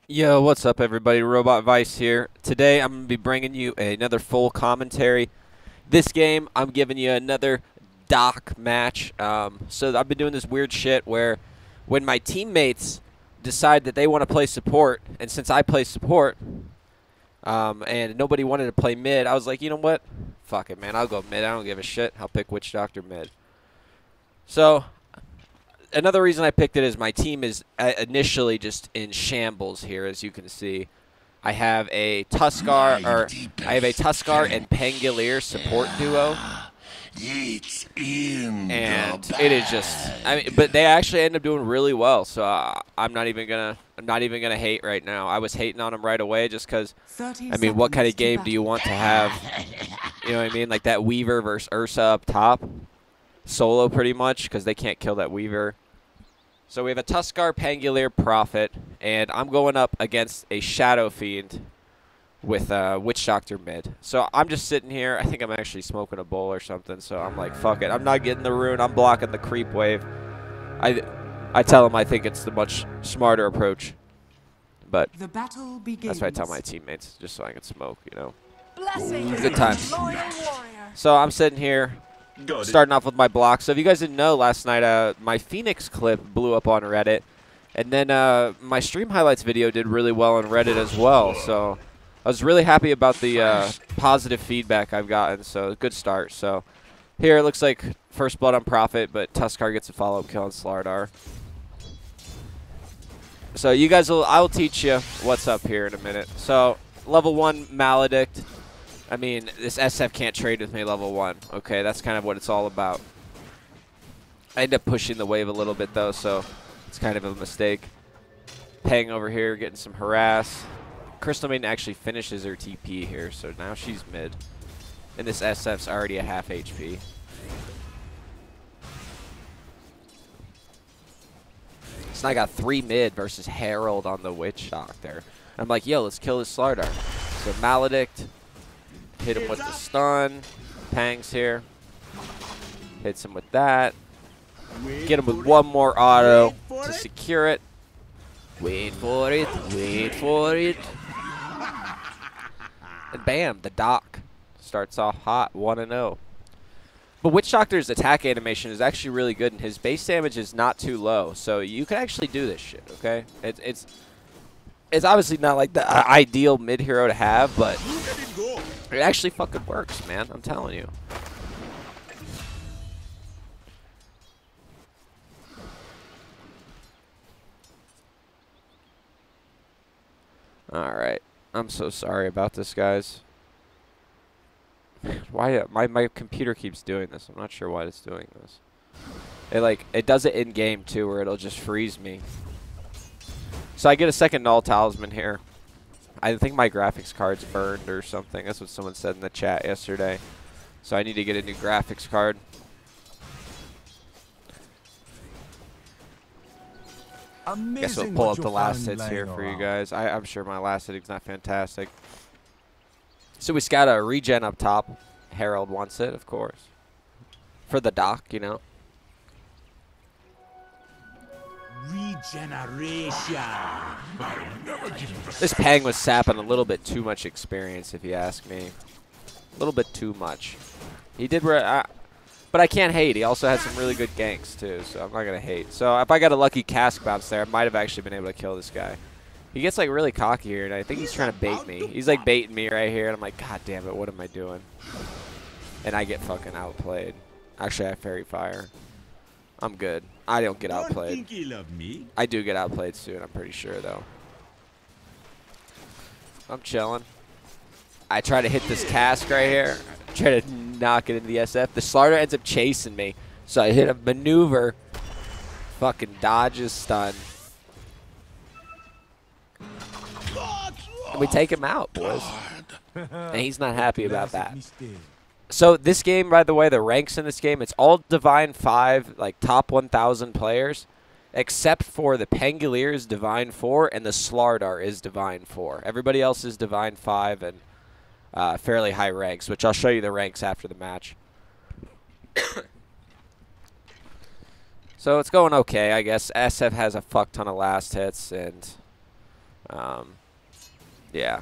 Yo, what's up, everybody? RobotVice here. Today, I'm going to be bringing you another full commentary. This game, I'm giving you another doc match. So I've been doing this weird shit where when my teammates decide that they want to play support, and since I play support, and nobody wanted to play mid, I was like, you know what? Fuck it, man. I'll go mid. I don't give a shit. I'll pick Witch Doctor mid. So another reason I picked it is my team is initially just in shambles here, as you can see. I have a Tuskar and Pangolier support duo. And it is just, but they actually end up doing really well. So I'm not even gonna hate right now. I was hating on them right away just because, what kind of game do you want to have? You know what I mean? Like that Weaver versus Ursa up top, solo pretty much, because they can't kill that Weaver. So we have a Tuskar, Pangolier, Prophet, and I'm going up against a Shadow Fiend with Witch Doctor mid. So I'm just sitting here. I think I'm actually smoking a bowl or something, so I'm like, fuck it. I'm not getting the rune. I'm blocking the creep wave. I tell them I think it's the much smarter approach. But the battle begins. That's what I tell my teammates, just so I can smoke, you know. Blessings, good times. loyal warrior. So I'm sitting here, starting off with my block. So if you guys didn't know, last night my Phoenix clip blew up on Reddit. And then my stream highlights video did really well on Reddit as well. So I was really happy about the positive feedback I've gotten. So good start. So here it looks like first blood on Prophet, but Tuskar gets a follow-up kill on Slardar. So you guys I will teach you what's up here in a minute. So level 1 Maledict. I mean, this SF can't trade with me level 1. Okay, that's kind of what it's all about. I end up pushing the wave a little bit, though, so it's kind of a mistake. Pang over here, getting some harass. Crystal Maiden actually finishes her TP here, so now she's mid. And this SF's already a half HP. So I got 3 mid versus Herald on the Witch Doctor. I'm like, yo, let's kill this Slardar. So Maledict. Hit him with the stun. Pang's here. Hits him with that. Get him with one more auto to secure it. Wait for it. Wait for it. And bam, the doc starts off hot, 1-0. But Witch Doctor's attack animation is actually really good, and his base damage is not too low. So you can actually do this shit, okay? It's obviously not like the ideal mid hero to have, but it actually fucking works, man. I'm telling you. Alright. I'm so sorry about this, guys. Why my computer keeps doing this. I'm not sure why it's doing this. It does it in game too, where it'll just freeze me. So I get a second null talisman here. I think my graphics card's burned or something. That's what someone said in the chat yesterday. So I need to get a new graphics card. Guess we'll pull up the last hits here for you guys. I'm sure my last hitting's not fantastic. So we got a regen up top. Herald wants it, of course. For the doc, you know. Regeneration. This Pang was sapping a little bit too much experience, if you ask me. A little bit too much. He did, but I can't hate. He also had some really good ganks too, so I'm not gonna hate. So if I got a lucky cask bounce there, I might have actually been able to kill this guy. He gets like really cocky here, and I think he's trying to bait me. He's like baiting me right here, and I'm like, God damn it, what am I doing? And I get fucking outplayed. Actually, I have Fairy Fire. I'm good. I don't get outplayed. I do get outplayed soon, I'm pretty sure, though. I'm chilling. I try to hit this cask right here. Try to knock it into the SF. The Slardar ends up chasing me. So I hit a maneuver. Fucking dodges stun. And we take him out, boys. And he's not happy about that. So this game, by the way, the ranks in this game, it's all Divine 5, like top 1,000 players, except for the Pangolier is Divine 4 and the Slardar is Divine 4. Everybody else is Divine 5 and fairly high ranks, which I'll show you the ranks after the match. So it's going okay, I guess. SF has a fuck ton of last hits, and Yeah.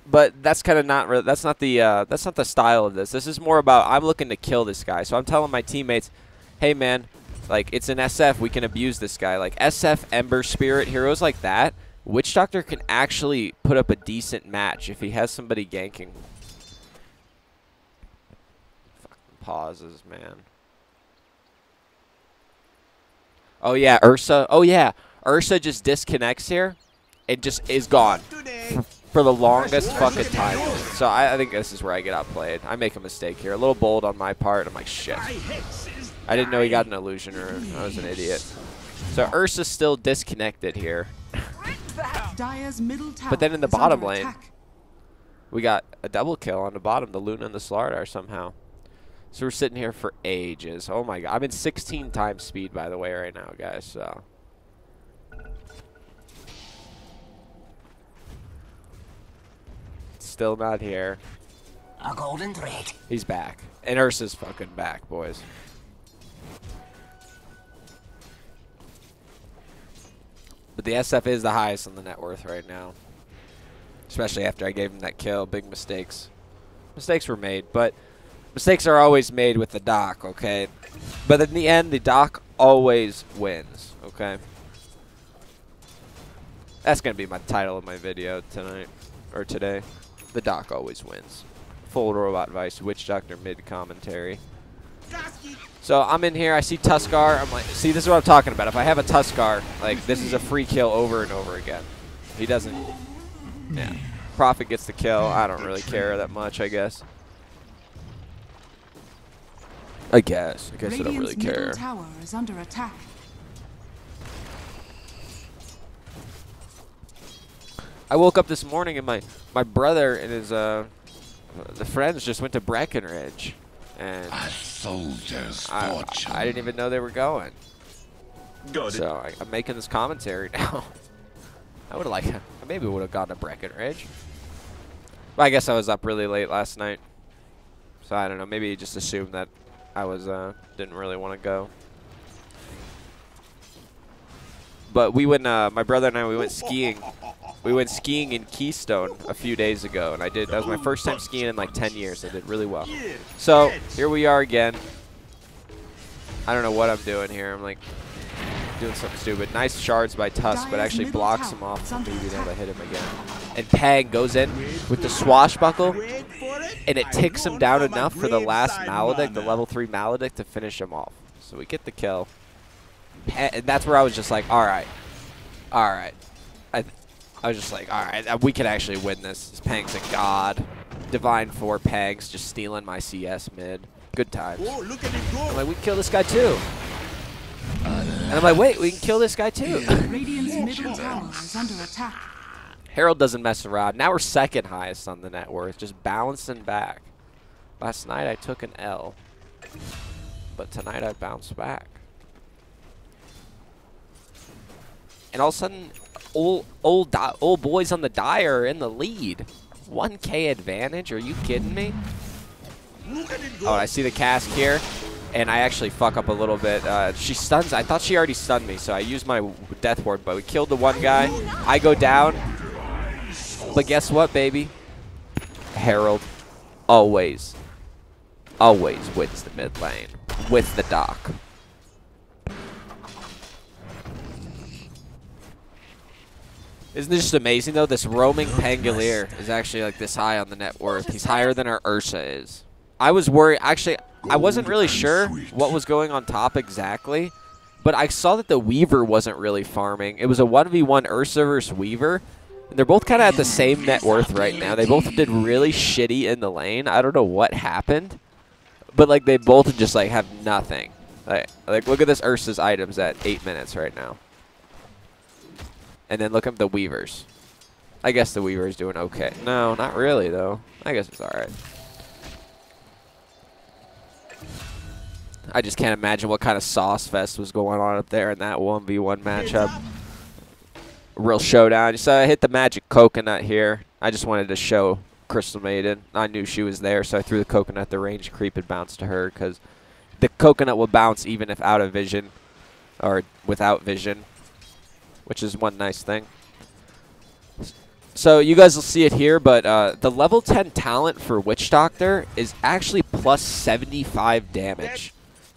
But that's kind of not. That's not the style of this. This is more about I'm looking to kill this guy. So I'm telling my teammates, hey man, like it's an SF. We can abuse this guy. Like SF, Ember Spirit, heroes like that. Witch Doctor can actually put up a decent match if he has somebody ganking. Fucking pauses, man. Oh yeah, Ursa. Oh yeah, Ursa just disconnects here. It just is gone. For the longest fucking time. So I think this is where I get outplayed. I make a mistake here. A little bold on my part. I'm like, shit. I didn't know he got an illusion, or I was an idiot. So Ursa's still disconnected here. But then in the bottom lane, we got a double kill on the bottom. The Luna and the Slardar somehow. So we're sitting here for ages. Oh my god. I'm in 16 times speed, by the way, right now, guys. So. Still not here. A golden thread. He's back. And Ursa's fucking back, boys. But the SF is the highest on the net worth right now. Especially after I gave him that kill. Big mistakes. Mistakes were made, but mistakes are always made with the Doc, okay? But in the end, the Doc always wins, okay? That's going to be my title of my video tonight, or today. The Doc always wins. Full RobotVice, Witch Doctor mid commentary. So I'm in here, I see Tuskar, I'm like, see, this is what I'm talking about. If I have a Tuskar, like, this is a free kill over and over again. He doesn't, yeah. Prophet gets the kill, I don't really care that much, I guess. I guess I don't really care. Tower is under attack. I woke up this morning and my brother and his the friends just went to Breckenridge, and I didn't even know they were going. So I'm making this commentary now. I would have maybe would have gone to Breckenridge, but I guess I was up really late last night, so I don't know. Maybe he just assumed that I was didn't really want to go. But we went, my brother and I, we went skiing. We went skiing in Keystone a few days ago, and that was my first time skiing in like 10 years. I did really well. So here we are again. I don't know what I'm doing here. I'm like doing something stupid. Nice shards by Tusk, but actually blocks him off from me being able to hit him again. And Pang goes in with the swashbuckle, and it ticks him down enough for the last Maledict, the level 3 Maledict, to finish him off. So we get the kill. And that's where I was just like, all right. I was just like, all right, we can actually win this. Pang's a god. Divine 4 Pangs just stealing my CS mid. Good times. I'm like, we can kill this guy too. And I'm like, wait, we can kill this guy too. Radiant's middle tower is under attack. Herald doesn't mess around. Now we're second highest on the net worth, just bouncing back. Last night I took an L, but tonight I bounced back. And all of a sudden, old boys on the die are in the lead. 1K advantage? Are you kidding me? Oh, I see the cask here, and I actually fuck up a little bit. She stuns. I thought she already stunned me, so I used my death ward, but we killed the one guy. I go down, but guess what, baby? Herald always wins the mid lane with the Doc. Isn't this just amazing, though? This roaming Pangolier is actually like this high on the net worth. He's higher than our Ursa is. I was worried. Actually, I wasn't really sure what was going on top exactly, but I saw that the Weaver wasn't really farming. It was a 1v1 Ursa versus Weaver. And they're both kind of at the same net worth right now. They both did really shitty in the lane. I don't know what happened, but like they both just like have nothing. Like look at this Ursa's items at 8 minutes right now. And then look at the Weavers. I guess the Weaver's doing okay. No, not really, though. I guess it's all right. I just can't imagine what kind of sauce fest was going on up there in that 1v1 matchup. Real showdown. So I hit the magic coconut here. I just wanted to show Crystal Maiden. I knew she was there, so I threw the coconut. The range creep had bounced to her because the coconut will bounce even if out of vision. or without vision, which is one nice thing. So you guys will see it here, but the level 10 talent for Witch Doctor is actually plus 75 damage.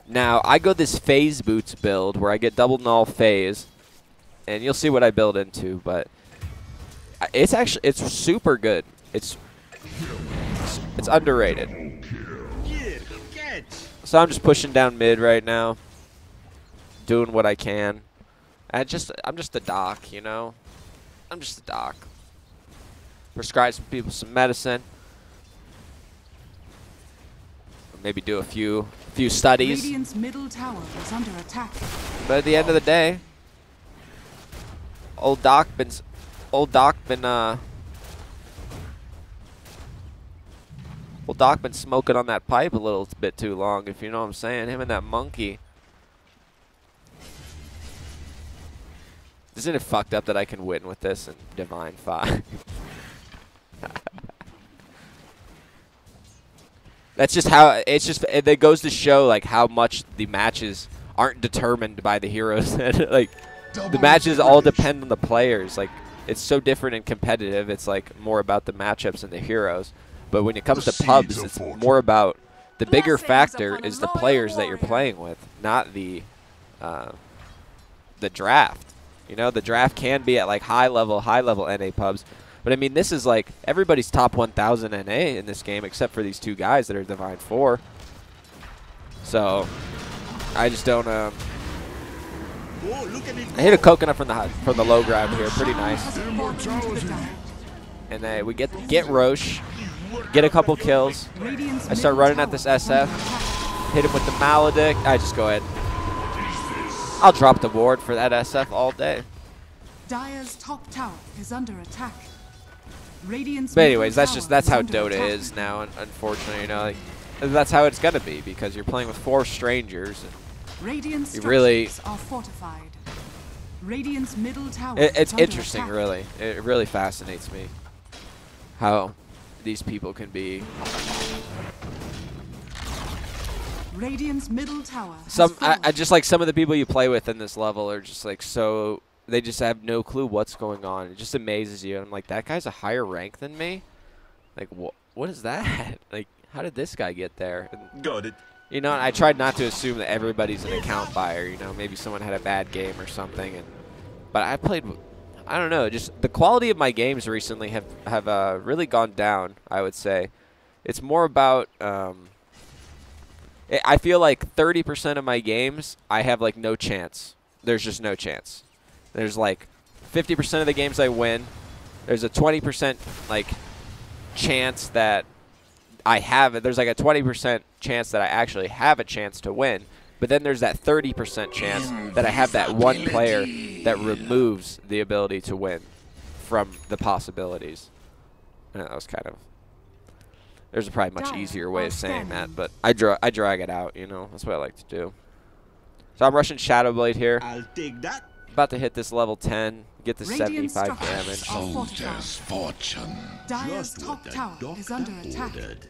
Now, I go this phase boots build where I get double null phase, and you'll see what I build into, but it's super good. It's underrated. So I'm just pushing down mid right now, doing what I can. I'm just a doc, you know. I'm just a doc. Prescribe some people some medicine. Maybe do a few studies. Radiant's middle tower is under attack. But at the end of the day, old Doc been smoking on that pipe a little bit too long, if you know what I'm saying. Him and that monkey. Isn't it fucked up that I can win with this in Divine 5? That's just how it goes to show like how much the matches aren't determined by the heroes. Like the matches all depend on the players. Like it's so different and competitive. It's like more about the matchups and the heroes. But when it comes to pubs, it's more about the bigger factor is the players that you're playing with, not the draft. You know, the draft can be at like high level NA pubs. But I mean, this is like everybody's top 1,000 NA in this game except for these two guys that are Divine 4. So I just don't. I hit a coconut from the low ground here, pretty nice. And then we get Roche, get a couple kills. I start running at this SF, hit him with the Maledict. I just go ahead. I'll drop the ward for that SF all day. Dire's top tower is under attack. Radiant's But anyways, middle that's tower how is under Dota attack. is now, unfortunately. You know, like that's how it's gonna be because you're playing with 4 strangers. Radiant's You really- structures are fortified. Radiant's middle tower It's is under interesting, attack. really. It really fascinates me how these people can be. Radiant's middle tower has I fallen. just like some of the people you play with in this level are just like so. They just have no clue what's going on. It just amazes you. I'm like, that guy's a higher rank than me. Like, what is that? Like, how did this guy get there? And, Got it. you know, I tried not to assume that everybody's an account buyer. You know, maybe someone had a bad game or something. But I played, I don't know, just the quality of my games recently have really gone down, I would say. It's more about, I feel like 30% of my games, I have like no chance. There's just no chance. There's like 50% of the games I win. There's a 20% like chance that I have it. There's like a 20% chance that I actually have a chance to win. But then there's that 30% chance that I have that one player that removes the ability to win from the possibilities. And that was kind of. There's a probably much easier way of saying that, but I drag it out. You know, that's what I like to do. So I'm rushing Shadowblade here. I'll take that. About to hit this level 10, get the Radiant 75 structures damage. are fortified. fortune. Dire's Just top what the tower is doctor under attack. ordered.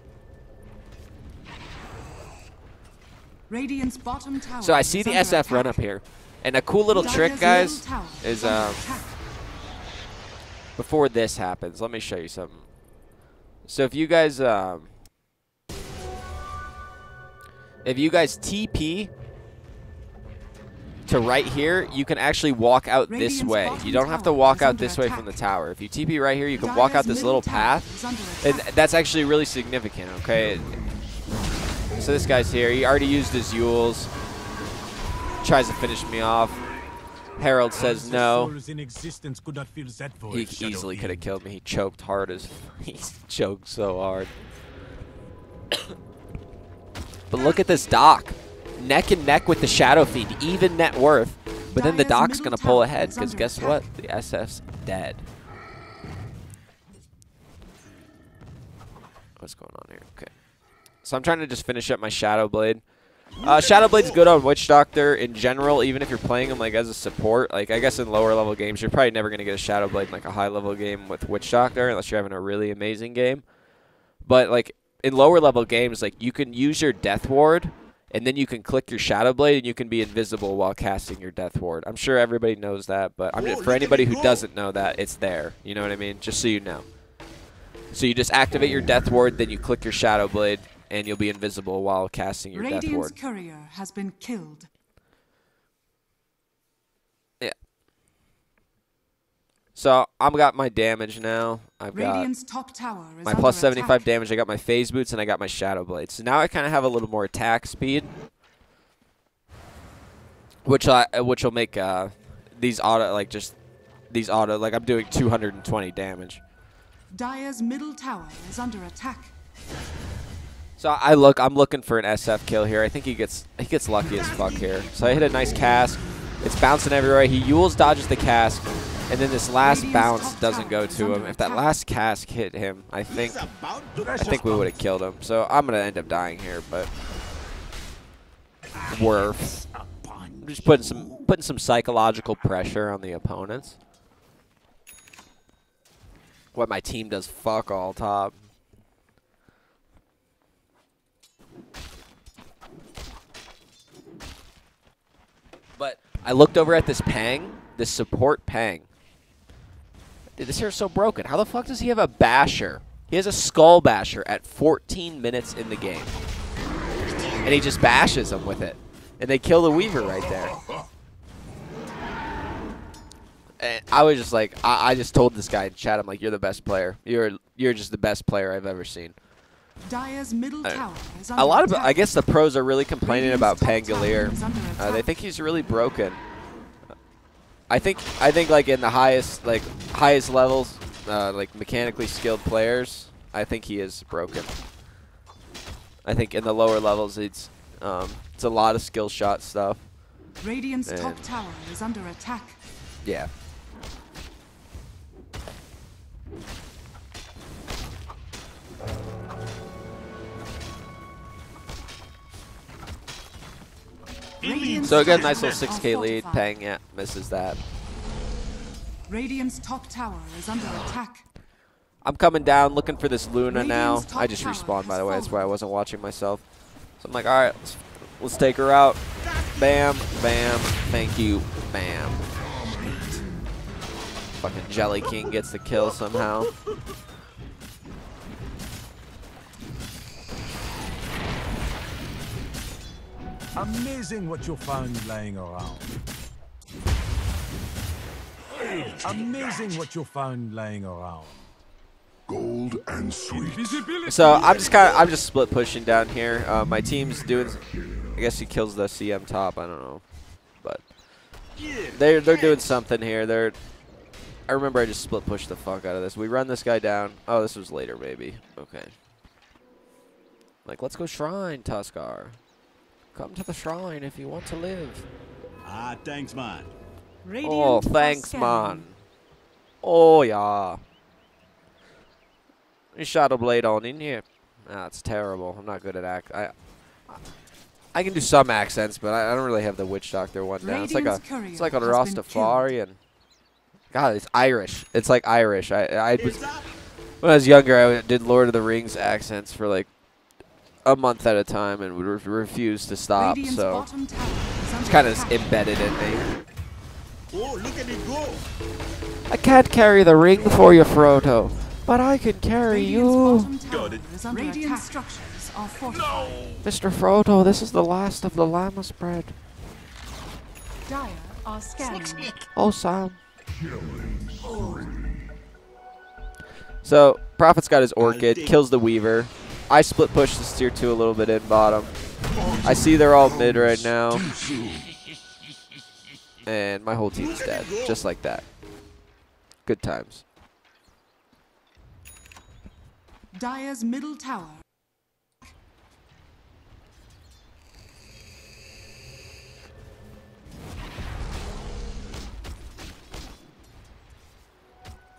Radiant's bottom tower So I see is the under SF run attack. up here. And a cool little trick, Dire's guys, middle tower is under attack. before this happens, let me show you something. So if you guys TP to right here, you can actually walk out this Radiant's way. bottom You don't have to tower walk is out under this way attack. from the tower. If you TP right here, you can walk out Dire's this little middle tower is path. under And attack. that's actually really significant, okay? So this guy's here. He already used his Yules. Tries to finish me off. Herald says no. He easily could have killed me. He choked hard as he choked so hard. But look at this Doc. Neck and neck with the Shadow Fiend. Even net worth. But then the Dire's Doc's middle going to pull tower ahead is because under guess attack. what? The SF's dead. What's going on here? Okay. So I'm trying to just finish up my Shadow Blade. Shadow Blade's good on Witch Doctor in general, even if you're playing him like as a support. Like I guess in lower level games, you're probably never going to get a Shadow Blade in like a high level game with Witch Doctor unless you're having a really amazing game. But like in lower level games, like you can use your Death Ward And then you can click your Shadow Blade, and you can be invisible while casting your Death Ward. I'm sure everybody knows that, but for anybody who doesn't know that, it's there. You know what I mean? Just so you know. So you just activate your Death Ward, then you click your Shadow Blade, and you'll be invisible while casting your Death Ward. Radiant's courier has been killed. Yeah. So I've got my damage now. I've Radiant's got top tower is my under plus 75 attack. damage. I got my Phase Boots, and I got my Shadow Blade. So now I kind of have a little more attack speed, which will make these auto like I'm doing 220 damage. Dire's middle tower is under attack. So I'm looking for an SF kill here. I think he gets lucky as fuck here. So I hit a nice cask. It's bouncing everywhere. He Yules dodges the cask, and then this last bounce doesn't go to him. If that last cask hit him, I think we would have killed him. So I'm gonna end up dying here, but worth. I'm just putting some psychological pressure on the opponents. What my team does fuck all top. But I looked over at this Pang, this support Pang. Dude, this here's so broken. How the fuck does he have a Basher? He has a Skull Basher at 14 minutes in the game. And he just bashes him with it. And they kill the Weaver right there. And I was just like, I just told this guy in chat, I'm like, you're the best player. You're just the best player I've ever seen. Dire's middle tower is under A lot of, attack. I guess the pros are really complaining about Radiant's top tower Pangolier. is under attack. They think he's really broken. I think like in the highest levels, like mechanically skilled players, I think he is broken. I think in the lower levels, it's a lot of skill shot stuff. Radiant's top tower is under attack. Yeah. Radiant's So again, top nice little towers 6K are lead. fortified. Pang, yeah, misses that. Radiant's top tower is under attack. I'm coming down, looking for this Luna now. Radiant's top I just tower respawned, by has the way. That's why I fallen. wasn't watching myself. So I'm like, all right, let's take her out. Bam, bam, thank you, bam. Fucking Jelly King gets the kill somehow. Amazing what you found laying around. Amazing what you found laying around. Gold and sweet. So I'm just split pushing down here. My team's doing, I guess he kills the CM top. I don't know, but they're doing something here. I remember I just split pushed the fuck out of this. We run this guy down. Oh, this was later, maybe. Okay. Like, let's go shrine, Tuskar. Come to the shrine if you want to live. Ah, thanks, man. Radiant Oh, are thanks, scanning. man. Oh, yeah. Shadow Blade on in here. That's terrible. I'm not good at I can do some accents, but I don't really have the Witch Doctor one down. It's like a Radiant's courier Rastafarian. God, it's Irish. It's like Irish. When I was younger, I did Lord of the Rings accents for like a month at a time and would refuse to stop. Radiant's So bottom tower is under it's kind of attack. embedded in me. Oh, look at it go. I can't carry the ring for you, Frodo, but I can carry Radiant's you. bottom tower Got it. is under Radiant attack. Structures are fortified. Mr. Frodo, this is the last of the llama bread. Dire are scanning. Oh, Sam. So, Prophet's got his Orchid, kills the Weaver. I split push this tier 2 a little bit in bottom. I see they're all mid right now. And my whole team's dead, just like that. Good times. Dire's middle tower.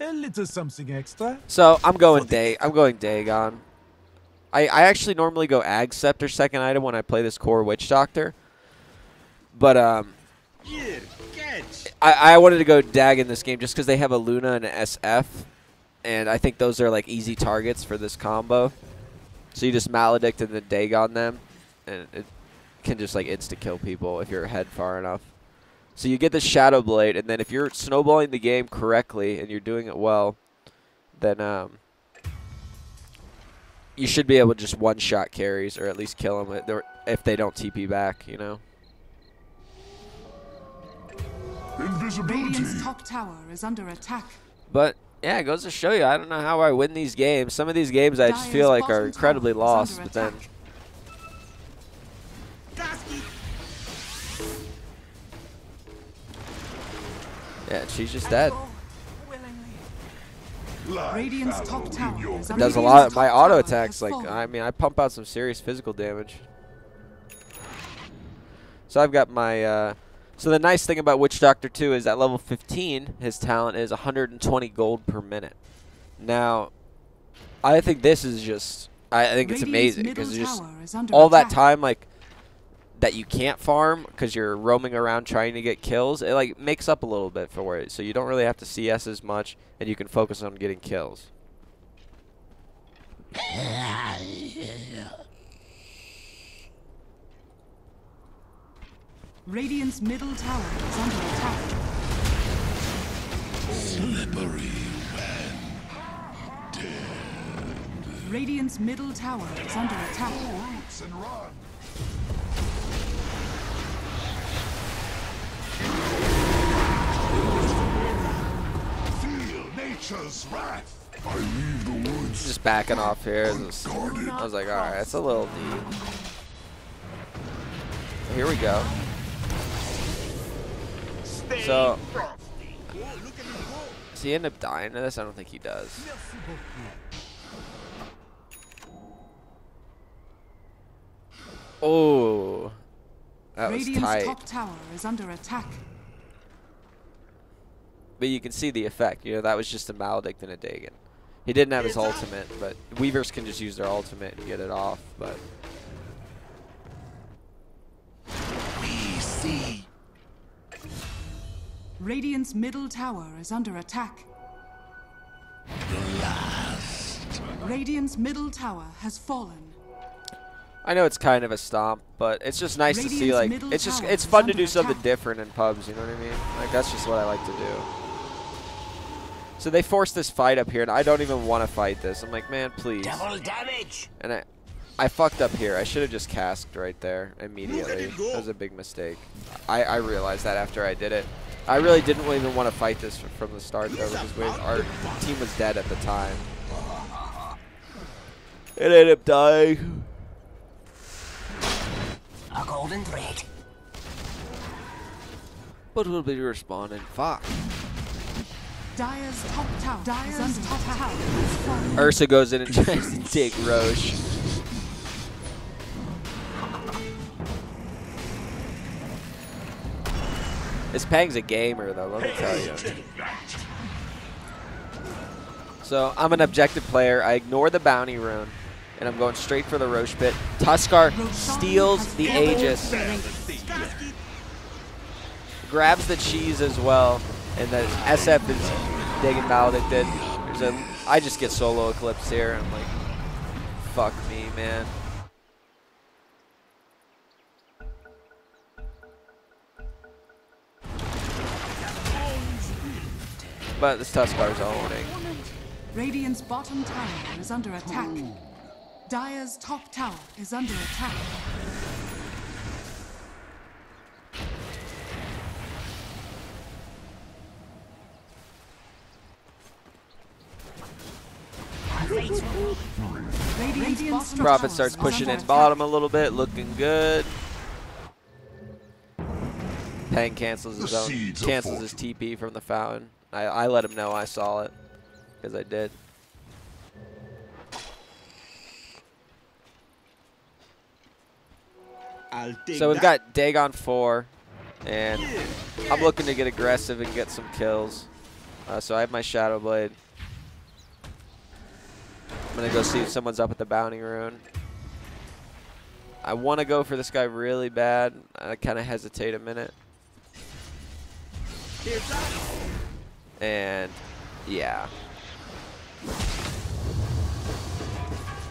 A little something extra. So I'm going Dagon. I actually normally go Ag Scepter second item when I play this core Witch Doctor. But Here, catch. I wanted to go Dag in this game just because they have a Luna and an SF. And I think those are like easy targets for this combo. So you just Maledict and then Dagon them. And can just like insta-kill people if you're ahead far enough. So you get the Shadow Blade, and then if you're snowballing the game correctly and you're doing it well, then you should be able to just one-shot carries or at least kill them if they don't TP back, you know? Radiant's top tower is under attack. But, yeah, it goes to show you, I don't know how I win these games. Some of these games I just feel like are incredibly lost, but then... Yeah, she's just dead. Radiant's top tower is under Does a lot of my auto attacks. Like, I mean, I pump out some serious physical damage. So I've got my... so the nice thing about Witch Doctor 2 is at level 15, his talent is 120 gold per minute. Now, I think this is just... I think it's amazing because just all that time, like, that you can't farm because you're roaming around trying to get kills, it like makes up a little bit for it. So you don't really have to CS as much, and you can focus on getting kills. Radiant's middle tower is under attack. Slippery when dead. Radiant's middle tower is under attack. Roots and run. Feel nature's wrath. I leave the woods. Just backing off here. I was like, alright, that's a little deep. Here we go. So, does he end up dying to this? I don't think he does. Oh, that was Radiant's tight. top tower is under attack. But you can see the effect. You know, that was just a Maledict and a Dagon. He didn't have his ultimate, but Weavers can just use their ultimate and get it off. But We see. Radiant's middle tower is under attack. Radiant's middle tower has fallen. I know it's kind of a stomp, but it's just nice to see, like, it's fun to do something different in pubs, you know what I mean? Like, that's just what I like to do. So they forced this fight up here, and I don't even want to fight this. I'm like, man, please. Double damage. And I fucked up here. I should have just casked right there immediately. That was a big mistake. I realized that after I did it. I really didn't even want to fight this from the start, though, because our team was dead at the time. It ended up dying. A golden thread. But we'll be respawning. Fuck. Dire's top tower is under attack. Ursa goes in and tries to take Roche. This Pang's a gamer, though, let me tell you. So, I'm an objective player. I ignore the bounty rune, and I'm going straight for the Roche pit. Tuskar steals the Aegis. Grabs the cheese as well, and the SF is digging Maledicted. I just get solo Eclipse here, and I'm like, fuck me, man. But this Tuskar's owning. Radiant's bottom tower is under attack. Dire's top tower is under attack. Prophet starts pushing in bottom a little bit, looking good. Pang cancels his TP from the fountain. I let him know I saw it, because I did. So we've got Dagon 4, and I'm looking to get aggressive and get some kills. So I have my Shadow Blade. I'm going to go see if someone's up at the bounty rune. I want to go for this guy really bad. I kind of hesitate a minute. And, yeah.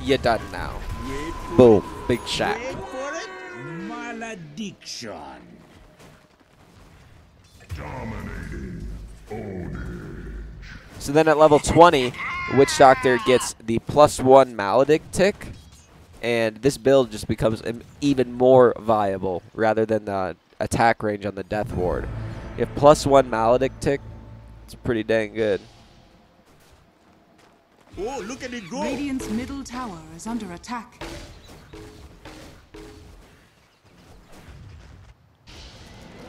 You're done now. Boom. Big shot. Prediction. Dominating. So then at level 20, Witch Doctor gets the +1 Maledict tick, and this build just becomes even more viable rather than the attack range on the Death Ward. If +1 Maledict tick, it's pretty dang good. Oh, look at it go. Radiant's middle tower is under attack.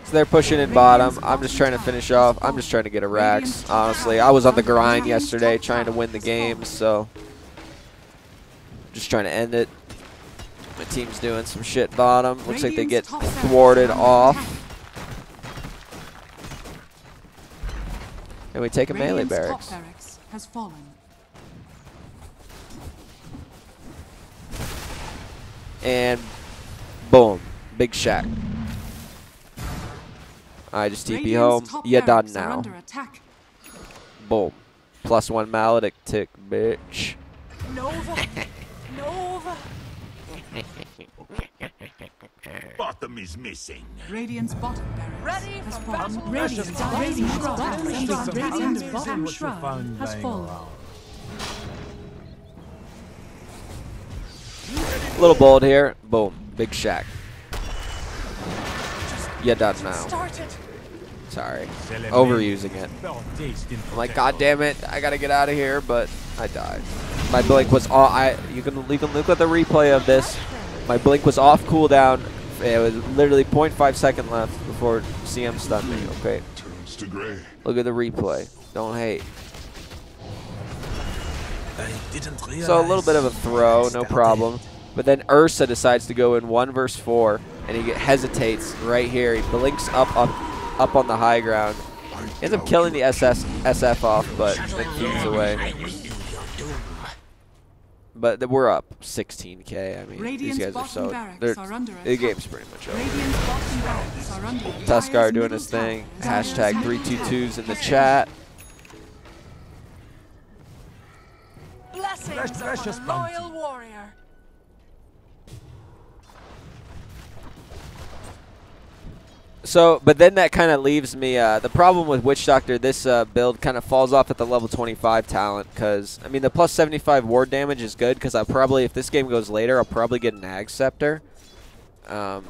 So they're pushing in bottom. I'm just trying to finish off. I'm just trying to get a Rax, honestly. I was on the grind yesterday trying to win the game, so just trying to end it. My team's doing some shit bottom. Looks like they get thwarted off. And we take a melee barracks. Top barracks has fallen. And boom, big shack. I just TP home. You done now. Under attack. Boom. +1 Maledict tick, bitch. Nova. Nova. Bottom is missing. Radiant's bottom barracks Ready has for fallen. battle. Radiant's bottom shrine has fallen. Little bold here. Boom. Big shack. You done now. Started. Sorry. Overusing it. I'm like, God damn it. I got to get out of here, but I died. My blink was off. You can look at the replay of this. My blink was off cooldown. It was literally 0.5 second left before CM stunned me. Okay. Turns to gray. Look at the replay. Don't hate. I didn't realize. So a little bit of a throw, no problem. But then Ursa decides to go in 1 versus 4, and he hesitates right here. He blinks up on the high ground. He ends up killing the SF off, but then feeds away. But we're up 16K. I mean, these guys are so. The game's pretty much over. Tuskar doing his thing. Hashtag 322s in the chat. Blessings Precious of a bounty. loyal warrior. So, but then that kind of leaves me, the problem with Witch Doctor, this build kind of falls off at the level 25 talent, because, I mean, the +75 ward damage is good, because I'll probably, if this game goes later, I'll probably get an Ag Scepter. But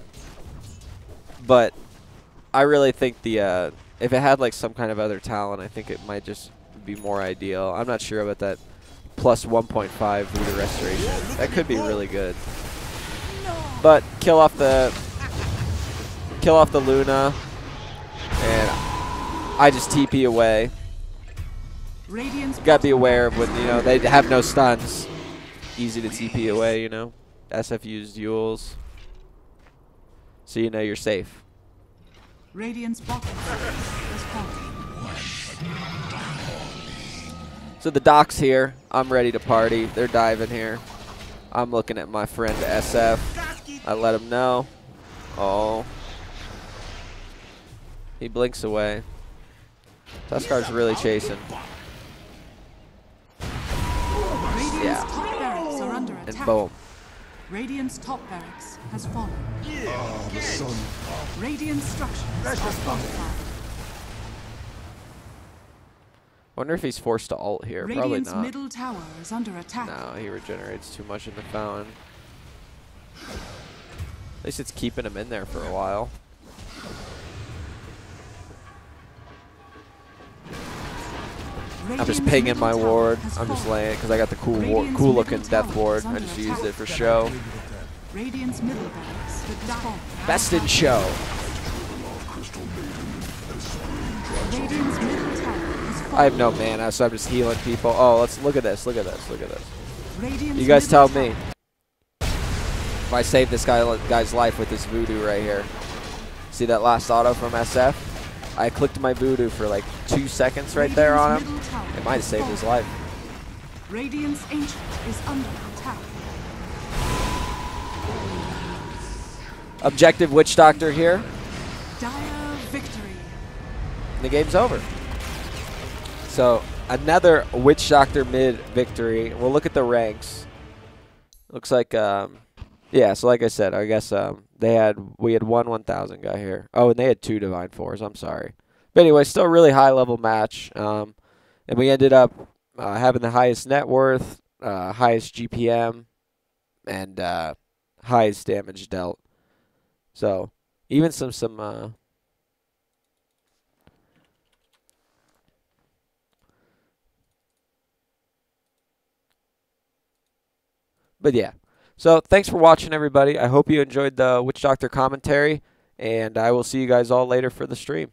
I really think the, if it had, like, some kind of other talent, I think it might just be more ideal. I'm not sure about that +1.5 Voodoo Restoration. That could be really good. But kill off the Luna, and I just TP away. You gotta be aware of when, you know, they have no stuns. Easy to TP away, you know. SFU's duels. So you know you're safe. Radiant's bottom has fallen. So the Doc's here. I'm ready to party. They're diving here. I'm looking at my friend SF. I let him know. Oh. He blinks away. Tuskar's really chasing. Radiant's top barracks are under And attack. boom. Radiant's top barracks has fallen. The sun. Radiant structures are fortified. Wonder if he's forced to ult here. Probably Radiant's not. middle tower is under attack. No, he regenerates too much in the fountain. At least it's keeping him in there for a while. I'm just pinging my ward. I'm just laying it because I got the cool looking death ward. I just used it for show. Radiant's middle barracks has fallen. Best in show. Radiant's middle tower has fallen. I have no mana, so I'm just healing people. Oh, let's look at this. Look at this. Look at this. Radiant's You guys middle tell me. tower- If I save this guy's life with this voodoo right here. See that last auto from SF? I clicked my voodoo for like 2 seconds right there on him. Radiant's middle tower It might have has saved his fallen. life. Radiant's ancient is under attack. Objective Witch Doctor here. Dire victory. And the game's over. So another Witch Doctor mid victory. We'll look at the ranks. Looks like Yeah, so like I said, I guess we had one 1,000 guy here. Oh, and they had 2 Divine 4s. I'm sorry. But anyway, still a really high-level match. And we ended up having the highest net worth, highest GPM, and highest damage dealt. So even but yeah. So thanks for watching, everybody. I hope you enjoyed the Witch Doctor commentary, and I will see you guys all later for the stream.